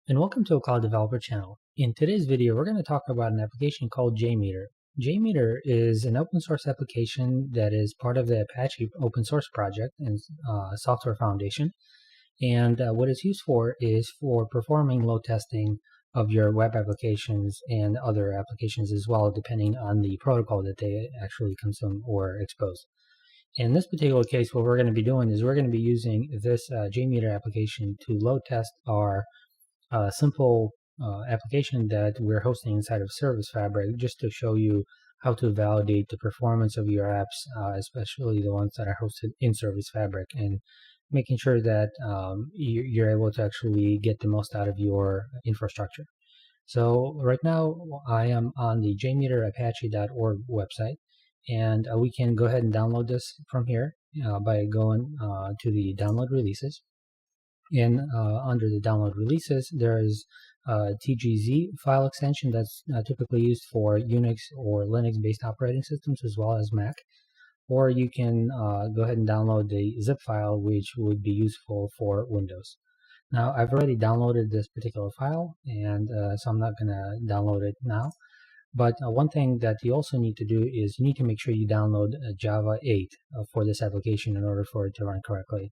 And welcome to a Cloud Developer channel. In today's video, we're going to talk about an application called JMeter. JMeter is an open source application that is part of the Apache open source project and software foundation. And what it's used for is for performing load testing of your web applications and other applications as well, depending on the protocol that they actually consume or expose. In this particular case, what we're going to be doing is we're going to be using this JMeter application to load test our simple application that we're hosting inside of Service Fabric, just to show you how to validate the performance of your apps, especially the ones that are hosted in Service Fabric, and making sure that you're able to actually get the most out of your infrastructure. So right now I am on the jmeterapache.org website, and we can go ahead and download this from here by going to the download releases. And under the download releases, there is a TGZ file extension that's typically used for Unix or Linux-based operating systems as well as Mac. Or you can go ahead and download the zip file, which would be useful for Windows. Now, I've already downloaded this particular file, and so I'm not going to download it now. But one thing that you also need to do is you need to make sure you download Java 8 for this application in order for it to run correctly.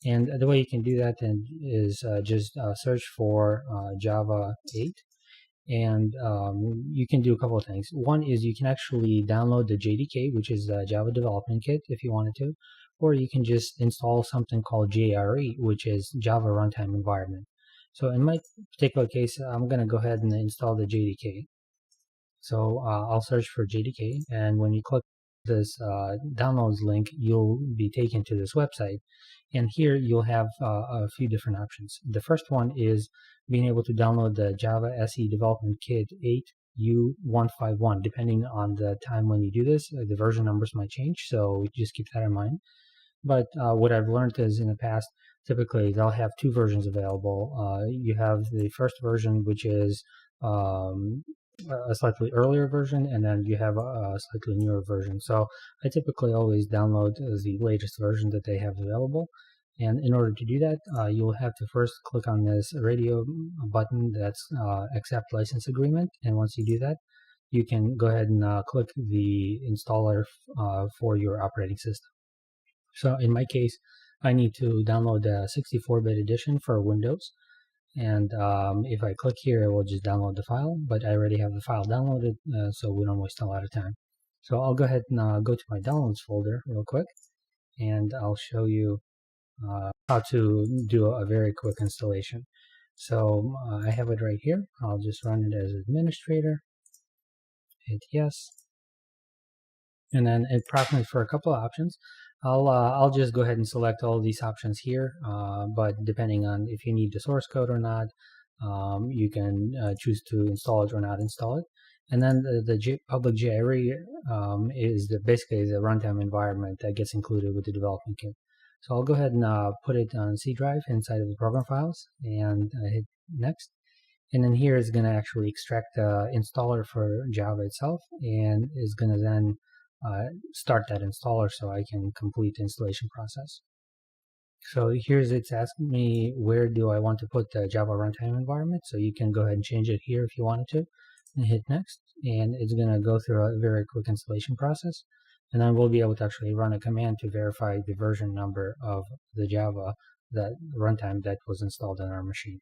And the way you can do that then is just search for Java 8. And you can do a couple of things. One is you can actually download the JDK, which is the Java Development Kit, if you wanted to. Or you can just install something called JRE, which is Java Runtime Environment. So in my particular case, I'm going to go ahead and install the JDK. So I'll search for JDK, and when you click this downloads link, you'll be taken to this website. And here you'll have a few different options. The first one is being able to download the Java SE Development Kit 8U151. Depending on the time when you do this, the version numbers might change, so just keep that in mind. But what I've learned is in the past, typically they'll have two versions available. You have the first version, which is a slightly earlier version, and then you have a slightly newer version. So I typically always download the latest version that they have available. And in order to do that, you'll have to first click on this radio button that's accept license agreement. And once you do that, you can go ahead and click the installer for your operating system. So in my case, I need to download the 64-bit edition for Windows. And if I click here, it will just download the file, but I already have the file downloaded, so we don't waste a lot of time. So I'll go ahead and go to my downloads folder real quick, and I'll show you how to do a very quick installation. So I have it right here. I'll just run it as administrator, hit yes, and then it prompts me for a couple of options. I'll just go ahead and select all these options here, but depending on if you need the source code or not, you can choose to install it or not install it. And then the public JRE is basically the runtime environment that gets included with the development kit. So I'll go ahead and put it on C drive inside of the program files and hit next. And then here is going to actually extract the installer for Java itself, and is going to then start that installer so I can complete the installation process. So it's asking me where do I want to put the Java runtime environment. So you can go ahead and change it here if you wanted to, and hit next. And it's going to go through a very quick installation process. And then we'll be able to actually run a command to verify the version number of the Java that runtime that was installed on our machine.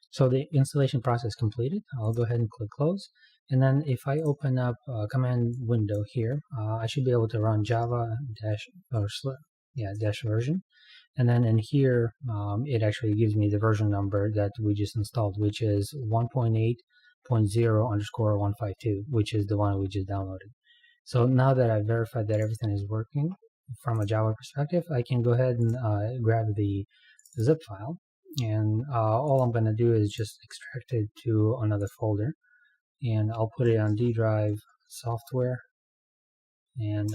So the installation process completed. I'll go ahead and click close. And then if I open up a command window here, I should be able to run Java dash version. And then in here, it actually gives me the version number that we just installed, which is 1.8.0_152, which is the one we just downloaded. So now that I've verified that everything is working from a Java perspective, I can go ahead and grab the zip file. And all I'm going to do is just extract it to another folder, and I'll put it on D drive software, and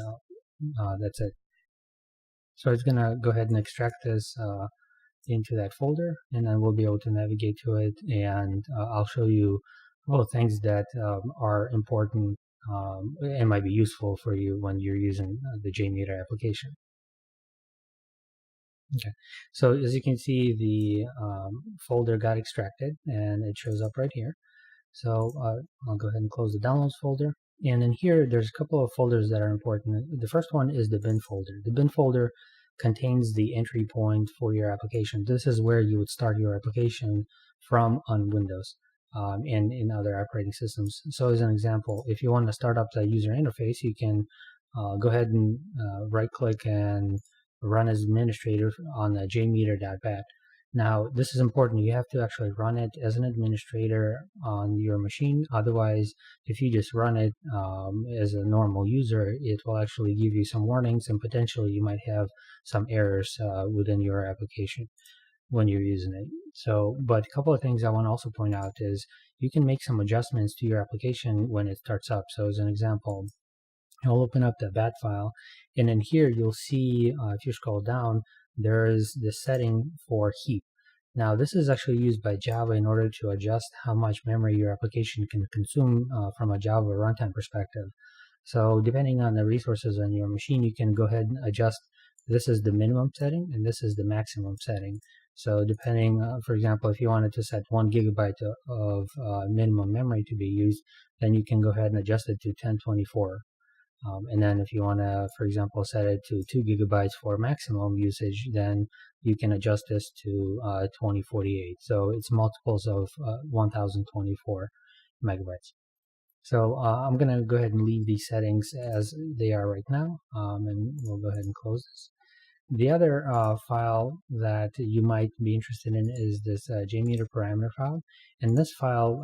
that's it. So it's going to go ahead and extract this into that folder, and then we'll be able to navigate to it, and I'll show you all things that are important and might be useful for you when you're using the JMeter application. Okay, so as you can see, the folder got extracted and it shows up right here. So I'll go ahead and close the downloads folder. And in here, there's a couple of folders that are important. The first one is the bin folder. The bin folder contains the entry point for your application. This is where you would start your application from on Windows and in other operating systems. So as an example, if you want to start up the user interface, you can go ahead and right-click and run as administrator on the jmeter.bat. Now, this is important. You have to actually run it as an administrator on your machine. Otherwise, if you just run it as a normal user, it will actually give you some warnings, and potentially you might have some errors within your application when you're using it. So, but a couple of things I want to also point out is you can make some adjustments to your application when it starts up. So as an example, I'll open up the bat file, and in here you'll see, if you scroll down, there is the setting for heap. Now this is actually used by Java in order to adjust how much memory your application can consume from a Java runtime perspective. So depending on the resources on your machine, you can go ahead and adjust. This is the minimum setting and this is the maximum setting. So depending, for example, if you wanted to set 1 gigabyte of minimum memory to be used, then you can go ahead and adjust it to 1024. And then if you want to, for example, set it to 2 gigabytes for maximum usage, then you can adjust this to 2048. So it's multiples of 1024 megabytes. So I'm going to go ahead and leave these settings as they are right now, and we'll go ahead and close this. The other file that you might be interested in is this JMeter parameter file. And this file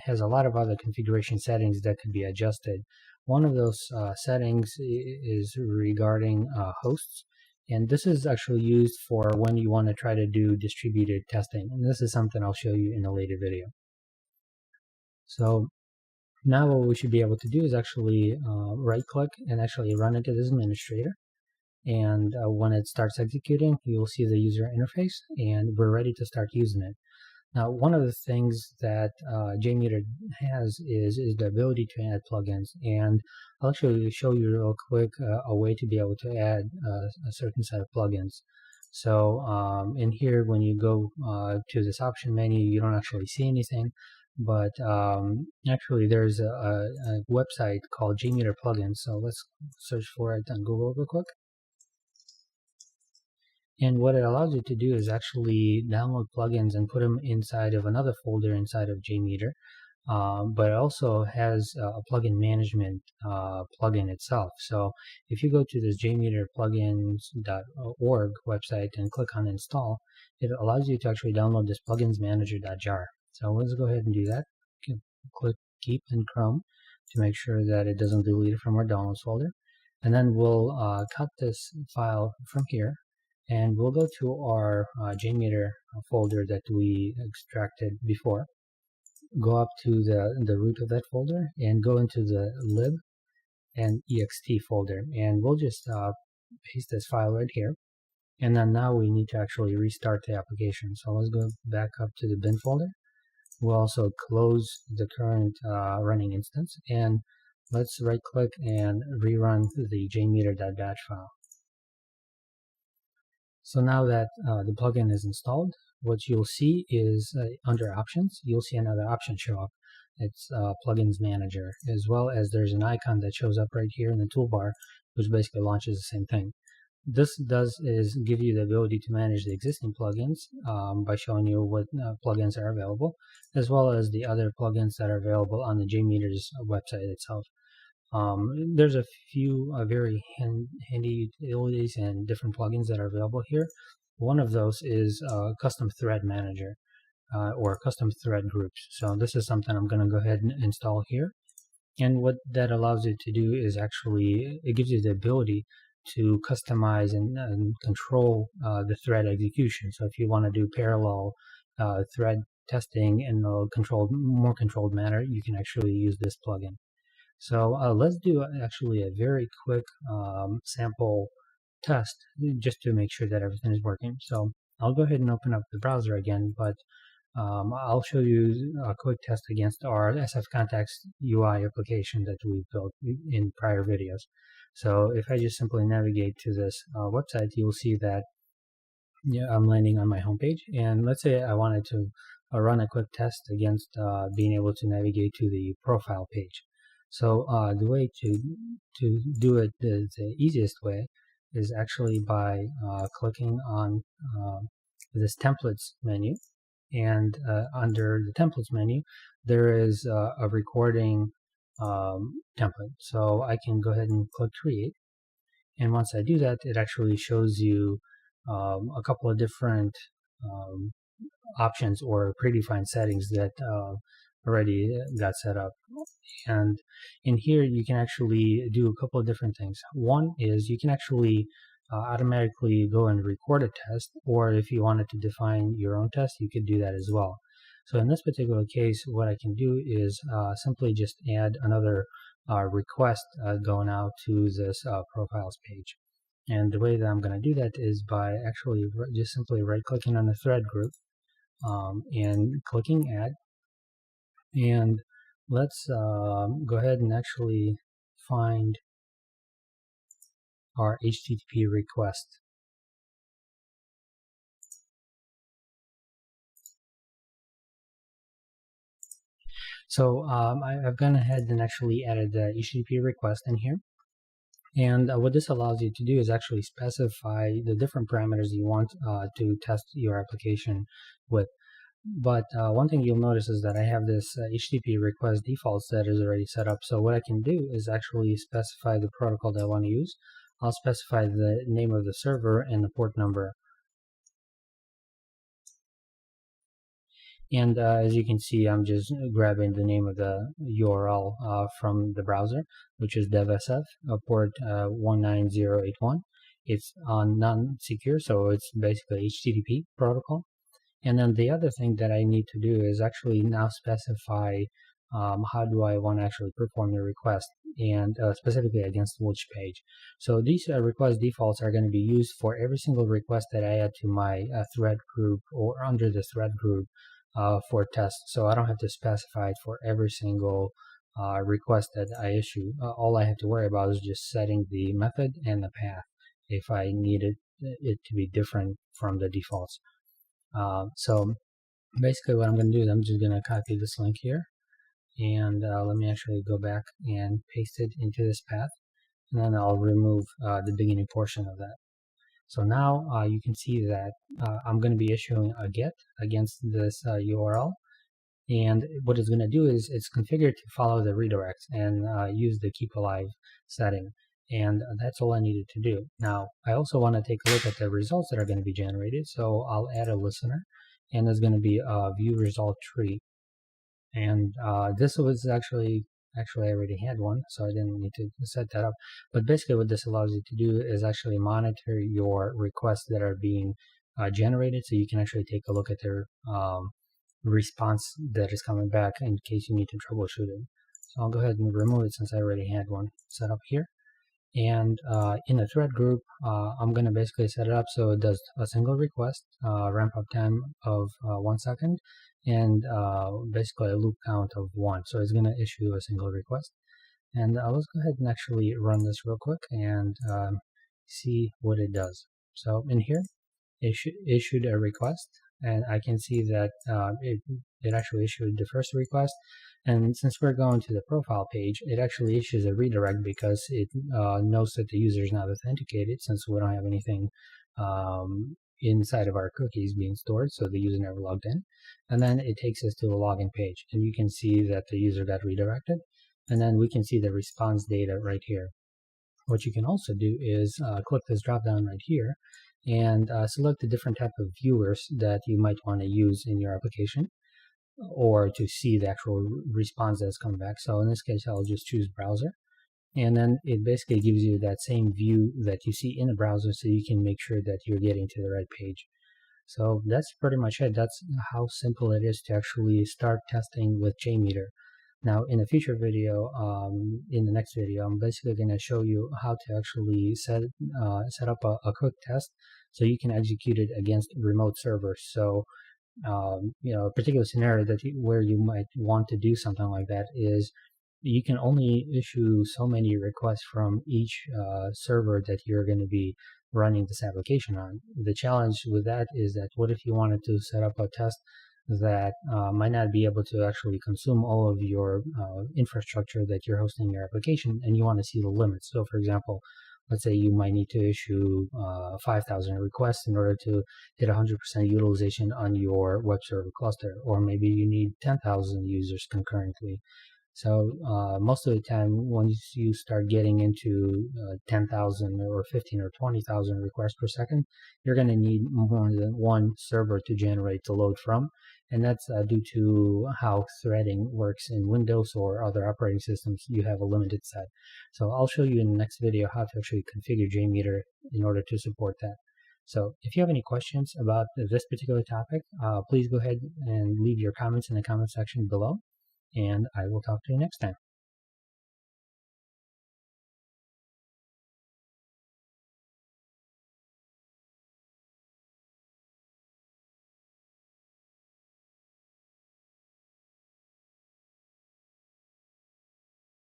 has a lot of other configuration settings that could be adjusted. One of those settings is regarding hosts. And this is actually used for when you want to try to do distributed testing. And this is something I'll show you in a later video. So now what we should be able to do is actually right-click and actually run it as administrator. And when it starts executing, you will see the user interface, and we're ready to start using it. Now, one of the things that JMeter has is the ability to add plugins, and I'll actually show you real quick a way to be able to add a certain set of plugins. So in here, when you go to this option menu, you don't actually see anything, but actually there's a website called JMeter plugins. So let's search for it on Google real quick. And what it allows you to do is actually download plugins and put them inside of another folder inside of JMeter. But it also has a plugin management plugin itself. So if you go to this jmeterplugins.org website and click on install, it allows you to actually download this plugins manager.jar. So let's go ahead and do that. Click keep in Chrome to make sure that it doesn't delete it from our downloads folder. And then we'll cut this file from here. And we'll go to our JMeter folder that we extracted before. Go up to the root of that folder and go into the lib and ext folder. And we'll just paste this file right here. And then now we need to actually restart the application. So let's go back up to the bin folder. We'll also close the current running instance. And let's right click and rerun the jmeter.batch file. So now that the plugin is installed, what you'll see is under options, you'll see another option show up. It's plugins manager, as well as there's an icon that shows up right here in the toolbar, which basically launches the same thing. This does is give you the ability to manage the existing plugins by showing you what plugins are available, as well as the other plugins that are available on the JMeter's website itself. There's a few very handy utilities and different plugins that are available here. One of those is custom thread manager or custom thread groups. So this is something I'm going to go ahead and install here. And what that allows you to do is actually, it gives you the ability to customize and control the thread execution. So if you want to do parallel thread testing in a more controlled manner, you can actually use this plugin. So let's do actually a very quick sample test just to make sure that everything is working. So I'll go ahead and open up the browser again, but I'll show you a quick test against our SF Context UI application that we built in prior videos. So if I just simply navigate to this website, you'll see that Yeah, I'm landing on my homepage, and let's say I wanted to run a quick test against being able to navigate to the profile page. So the way to do it, the easiest way, is actually by clicking on this templates menu, and under the templates menu, there is a recording template. So I can go ahead and click create. And once I do that, it actually shows you a couple of different um, options or predefined settings that already got set up. And in here, you can actually do a couple of different things. One is you can actually automatically go and record a test, or if you wanted to define your own test, you could do that as well. So in this particular case, what I can do is simply just add another request going out to this profiles page. And the way that I'm going to do that is by actually just simply right-clicking on the thread group and clicking add. And let's go ahead and actually find our HTTP request. So I've gone ahead and actually added the HTTP request in here. And what this allows you to do is actually specify the different parameters you want to test your application with. But one thing you'll notice is that I have this HTTP request defaults that is already set up. So what I can do is actually specify the protocol that I want to use. I'll specify the name of the server and the port number. And as you can see, I'm just grabbing the name of the URL from the browser, which is devsf, port 19081. It's non-secure, so it's basically HTTP protocol. And then the other thing that I need to do is actually now specify how do I want to actually perform the request, and specifically against which page. So these request defaults are going to be used for every single request that I add to my thread group or under the thread group for tests. So I don't have to specify it for every single request that I issue. All I have to worry about is just setting the method and the path if I needed it to be different from the defaults. So basically what I'm going to do is I'm just going to copy this link here, and let me actually go back and paste it into this path, and then I'll remove the beginning portion of that. So now you can see that I'm going to be issuing a GET against this URL, and what it's going to do is it's configured to follow the redirects and use the keep alive setting. And that's all I needed to do. Now, I also want to take a look at the results that are going to be generated. So I'll add a listener, and there's going to be a view result tree. And this was actually I already had one, so I didn't need to set that up. But basically what this allows you to do is actually monitor your requests that are being generated, so you can actually take a look at their response that is coming back in case you need to troubleshoot it. So I'll go ahead and remove it since I already had one set up here. And in the thread group, I'm going to basically set it up so it does a single request, ramp up time of 1 second, and basically a loop count of 1. So it's going to issue a single request. And let's go ahead and actually run this real quick and see what it does. So in here, it issued a request, and I can see that it actually issued the first request. And since we're going to the profile page, it actually issues a redirect because it knows that the user is not authenticated, since we don't have anything inside of our cookies being stored, so the user never logged in. And then it takes us to a login page, and you can see that the user got redirected, and then we can see the response data right here. What you can also do is click this drop down right here and select the different type of viewers that you might want to use in your application, or to see the actual response that's coming back. So in this case, I'll just choose browser. And then it basically gives you that same view that you see in the browser, so you can make sure that you're getting to the right page. So that's pretty much it. That's how simple it is to actually start testing with JMeter. Now, in a future video, in the next video, I'm basically going to show you how to actually set up a quick test so you can execute it against remote servers. So a particular scenario where you might want to do something like that is you can only issue so many requests from each server that you're going to be running this application on. The challenge with that is that what if you wanted to set up a test that might not be able to actually consume all of your infrastructure that you're hosting your application, and you want to see the limits. So for example, let's say you might need to issue 5,000 requests in order to hit 100% utilization on your web server cluster, or maybe you need 10,000 users concurrently. So most of the time, once you start getting into 10,000 or 15 or 20,000 requests per second, you're going to need more than one server to generate the load from. And that's due to how threading works in Windows or other operating systems. You have a limited set. So I'll show you in the next video how to actually configure JMeter in order to support that. So if you have any questions about this particular topic, please go ahead and leave your comments in the comment section below, and I will talk to you next time.